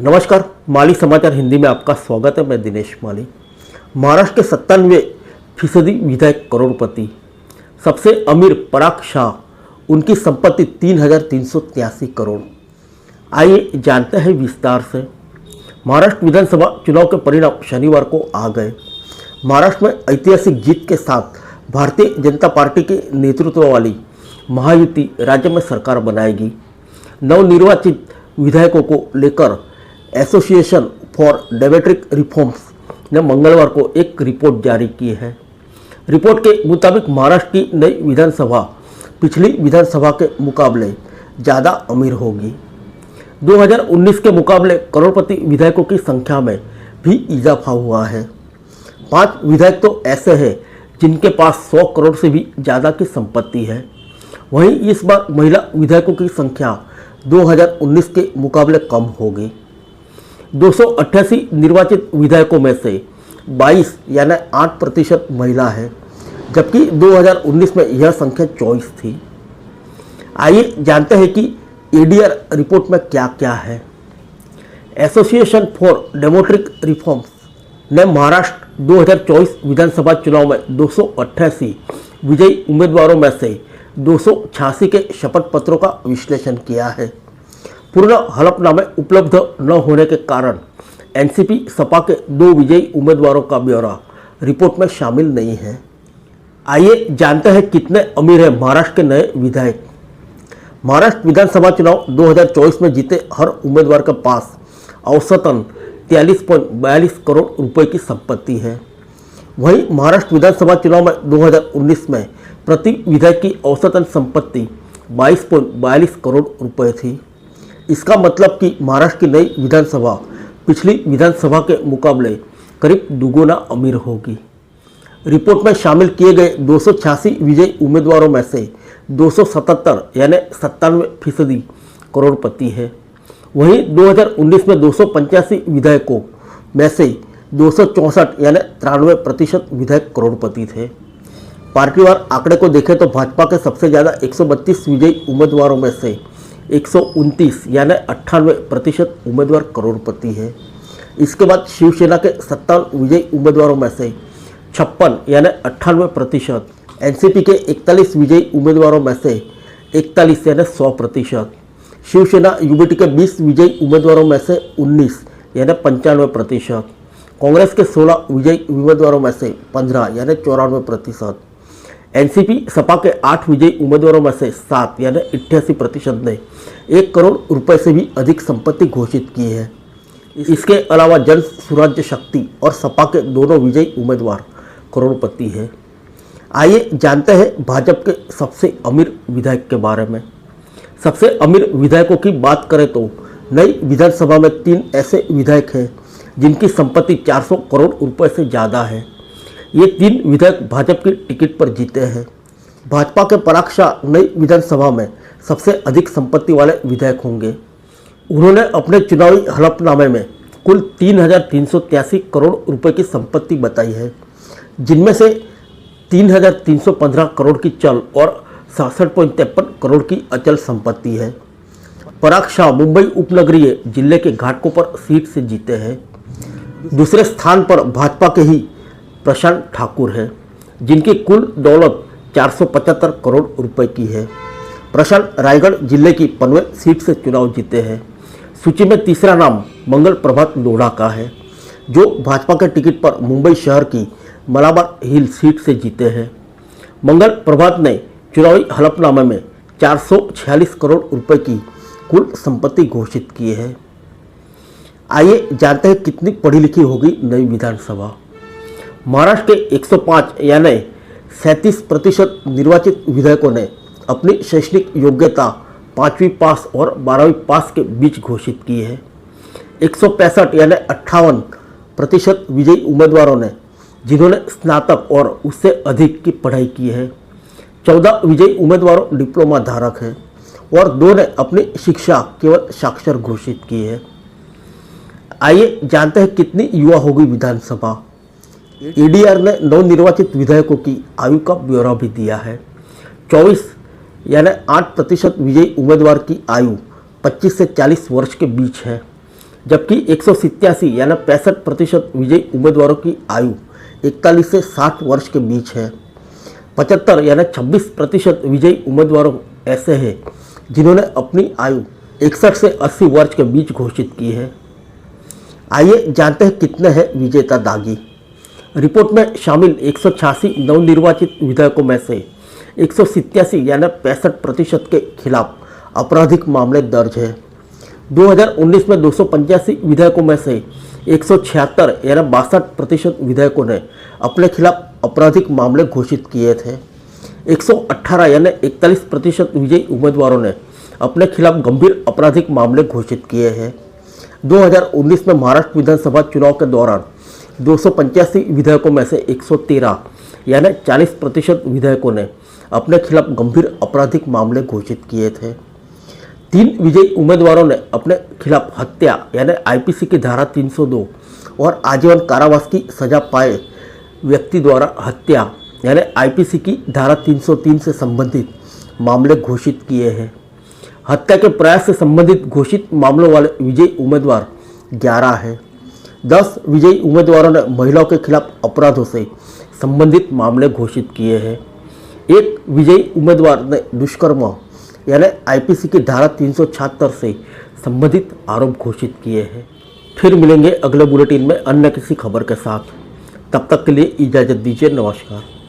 नमस्कार, माली समाचार हिंदी में आपका स्वागत है। मैं दिनेश माली। महाराष्ट्र के 97% विधायक करोड़पति। सबसे अमीर पराग शाह, उनकी संपत्ति 3,383 करोड़। आइए जानते हैं विस्तार से। महाराष्ट्र विधानसभा चुनाव के परिणाम शनिवार को आ गए। महाराष्ट्र में ऐतिहासिक जीत के साथ भारतीय जनता पार्टी के नेतृत्व वाली महायुति राज्य में सरकार बनाएगी। नवनिर्वाचित विधायकों को लेकर एसोसिएशन फॉर डेमोक्रेटिक रिफॉर्म्स ने मंगलवार को एक रिपोर्ट जारी की है। रिपोर्ट के मुताबिक महाराष्ट्र की नई विधानसभा पिछली विधानसभा के मुकाबले ज़्यादा अमीर होगी। 2019 के मुकाबले करोड़पति विधायकों की संख्या में भी इजाफा हुआ है। 5 विधायक तो ऐसे हैं जिनके पास 100 करोड़ से भी ज़्यादा की संपत्ति है। वहीं इस बार महिला विधायकों की संख्या 2019 के मुकाबले कम होगी। 288 निर्वाचित विधायकों में से 22 यानी 8% महिला है, जबकि 2019 में यह संख्या 24 थी। आइए जानते हैं कि एडीआर रिपोर्ट में क्या क्या है। एसोसिएशन फॉर डेमोक्रेटिक रिफॉर्म्स ने महाराष्ट्र 2024 विधानसभा चुनाव में 288 विजयी उम्मीदवारों में से 286 के शपथ पत्रों का विश्लेषण किया है। पूर्ण हलफनामे उपलब्ध न होने के कारण एनसीपी सपा के 2 विजयी उम्मीदवारों का ब्यौरा रिपोर्ट में शामिल नहीं है। आइए जानते हैं कितने अमीर हैं महाराष्ट्र के नए विधायक। महाराष्ट्र विधानसभा चुनाव 2024 में जीते हर उम्मीदवार के पास औसतन 43.42 करोड़ रुपए की संपत्ति है। वहीं महाराष्ट्र विधानसभा चुनाव में 2019 में प्रति विधायक की औसतन संपत्ति 22.42 करोड़ रुपए थी। इसका मतलब कि महाराष्ट्र की नई विधानसभा पिछली विधानसभा के मुकाबले करीब दुगुना अमीर होगी। रिपोर्ट में शामिल किए गए 286 विजयी उम्मीदवारों में से 277 यानी 97% करोड़पति है। वहीं 2019 में 285 विधायकों में से 264 यानी 93% विधायक करोड़पति थे। पार्टीवार आंकड़े को देखें तो भाजपा के सबसे ज़्यादा 132 विजयी उम्मीदवारों में से 129 यानी 98% उम्मीदवार करोड़पति है। इसके बाद शिवसेना के 57 विजयी उम्मीदवारों में से 56 यानी 98%, एनसीपी के 41 विजयी उम्मीदवारों में से 41 यानी 100%, शिवसेना यूबीटी के 20 विजयी उम्मीदवारों में से 19 यानी 95%, कांग्रेस के 16 विजयी उम्मीदवारों में से 15 यानी 94%, एनसीपी सपा के 8 विजयी उम्मीदवारों में से 7 यानी 88% ने 1 करोड़ रुपए से भी अधिक संपत्ति घोषित की है। इसके अलावा जन स्वराज्य शक्ति और सपा के दोनों विजयी उम्मीदवार करोड़पति हैं। आइए जानते हैं भाजपा के सबसे अमीर विधायक के बारे में। सबसे अमीर विधायकों की बात करें तो नई विधानसभा में 3 ऐसे विधायक हैं जिनकी संपत्ति 400 करोड़ रुपए से ज़्यादा है। ये 3 विधायक भाजपा की टिकट पर जीते हैं। भाजपा के पराग शाह नई विधानसभा में सबसे अधिक संपत्ति वाले विधायक होंगे। उन्होंने अपने चुनावी हलफनामे में कुल 3,383 करोड़ रुपए की संपत्ति बताई है, जिनमें से 3,315 करोड़ की चल और 67.53 करोड़ की अचल संपत्ति है। पराग शाह मुंबई उपनगरीय जिले के घाटकोपर सीट से जीते हैं। दूसरे स्थान पर भाजपा के ही प्रशांत ठाकुर है, जिनकी कुल दौलत 475 करोड़ रुपए की है। प्रशांत रायगढ़ जिले की पनवेल सीट से चुनाव जीते हैं। सूची में तीसरा नाम मंगल प्रभात लोढ़ा का है, जो भाजपा के टिकट पर मुंबई शहर की मलाबार हिल सीट से जीते हैं। मंगल प्रभात ने चुनावी हलफनामे में 446 करोड़ रुपए की कुल संपत्ति घोषित की है। आइए जानते हैं कितनी पढ़ी लिखी होगी नई विधानसभा। महाराष्ट्र के 105 यानी 37% निर्वाचित विधायकों ने अपनी शैक्षणिक योग्यता 5वीं पास और 12वीं पास के बीच घोषित की है। 165 यानी 58% विजयी उम्मीदवारों ने जिन्होंने स्नातक और उससे अधिक की पढ़ाई की है। 14 विजयी उम्मीदवारों डिप्लोमा धारक हैं और 2 ने अपनी शिक्षा केवल साक्षर घोषित की है। आइए जानते हैं कितनी युवा होगी विधानसभा। एडीआर ने नवनिर्वाचित विधायकों की आयु का ब्यौरा भी दिया है। 24 यानी 8% विजयी उम्मीदवार की आयु 25 से 40 वर्ष के बीच है, जबकि 187 यानी 65% विजयी उम्मीदवारों की आयु 41 से 60 वर्ष के बीच है। 75 यानी 26% विजयी उम्मीदवारों ऐसे हैं जिन्होंने अपनी आयु 61 से 80 वर्ष के बीच घोषित की है। आइए जानते हैं कितने हैं विजेता दागी। रिपोर्ट में शामिल 186 नवनिर्वाचित विधायकों में से 187 यानी 65% के खिलाफ आपराधिक मामले दर्ज है। 2019 में 285 विधायकों में से 176 यानी 62% विधायकों ने अपने खिलाफ आपराधिक मामले घोषित किए थे। 118 यानी 41% विजयी उम्मीदवारों ने अपने खिलाफ गंभीर आपराधिक मामले घोषित किए हैं। 2019 में महाराष्ट्र विधानसभा चुनाव के दौरान 285 विधायकों में से 113 यानी 40% विधायकों ने अपने खिलाफ गंभीर आपराधिक मामले घोषित किए थे। 3 विजयी उम्मीदवारों ने अपने खिलाफ हत्या यानी आईपीसी की धारा 302 और आजीवन कारावास की सजा पाए व्यक्ति द्वारा हत्या यानी आईपीसी की धारा 303 से संबंधित मामले घोषित किए हैं। हत्या के प्रयास से संबंधित घोषित मामलों वाले विजयी उम्मीदवार 11 हैं। 10 विजयी उम्मीदवारों ने महिलाओं के खिलाफ अपराधों से संबंधित मामले घोषित किए हैं। 1 विजयी उम्मीदवार ने दुष्कर्म यानी आईपीसी की धारा 376 से संबंधित आरोप घोषित किए हैं। फिर मिलेंगे अगले बुलेटिन में अन्य किसी खबर के साथ। तब तक के लिए इजाज़त दीजिए। नमस्कार।